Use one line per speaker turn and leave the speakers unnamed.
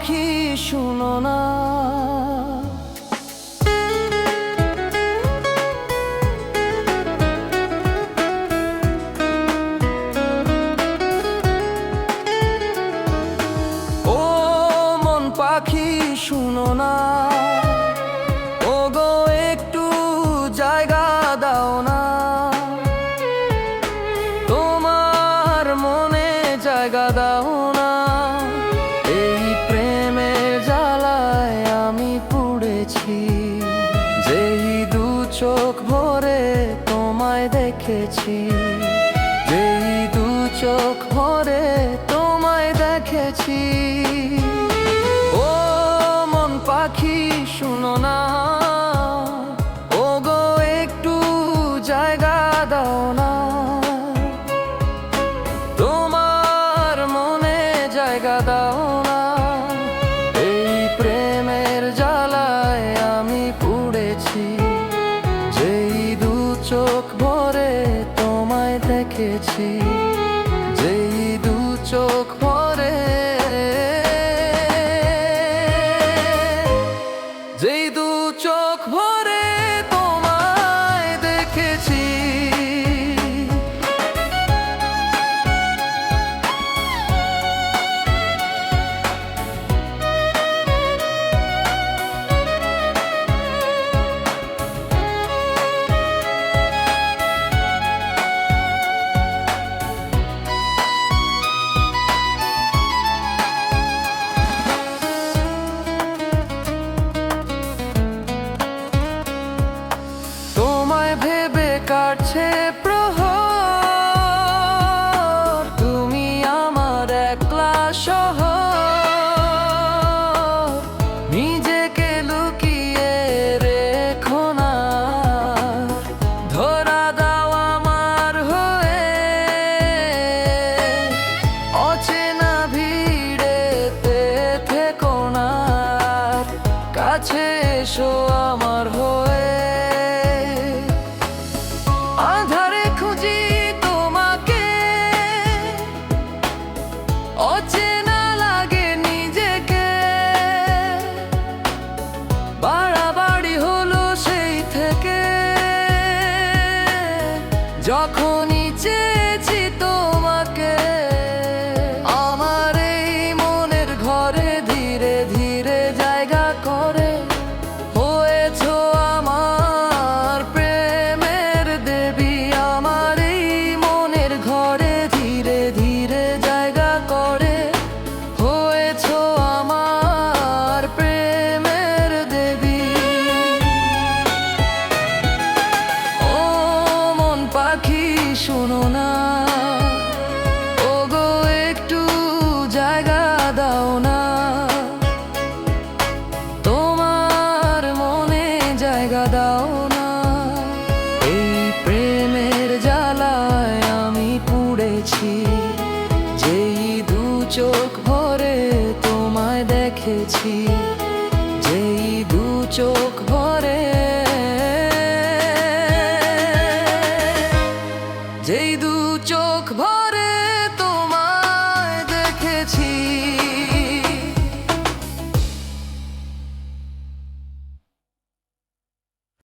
পাখি শুনো না, ও মন পাখি শুনো না, ও গো একটু জায়গা দাও না, তোমার মনে জায়গা দাও না। এই প্রেমের জ্বালায় আমি পুড়েছি, যেই দু চোখ ভরে তোমায় দেখেছি, যেই দু চোখ ভরে তোমায় দেখেছি। ও মন পাখি শুনো না, ও গো একটু জায়গা দাও না, তোমার মনে জায়গা দাও না। এই প্রেমের জ্বালায় আমি পুড়েছি, যেই দু চোখ ভরে তোমায় দেখেছি, যেই দু চোখ ভরে, যেই দু চোখ ভরে তোমায় দেখেছি। ভেবে কাটছে প্রহর, তুমি আমার একলা শহর, নিজেকে লুকিয়ে রেখো না, ধরা দাও আমার হয়ে, অচেনা ভিড়েতে থেকো না, কাছে এসো আমার হয়ে। আঁধারে খুঁজি তোমাকে, অচেনা লাগে নিজেকে, বাড়াবাড়ি হলো সেই থেকে, যখনই চেয়েছি তোমাকে। আমার এই মনের ঘরে ধীরে ধীরে জায়গা করে হয়েছো আমার প্রেমের দেবী। আমার এই মনের ঘরে ধীরে ধীরে জায়গা করে হয়েছো আমার প্রেমের দেবী। ও মন পাখি শোনো না, ও গো একটু জায়গা দাও না, তোমার মনে জায়গা দাও না। এই প্রেমের জ্বালায় আমি পুড়েছি, যেই দু চোখ ভরে তোমায় দেখেছি, যেই দু চোখ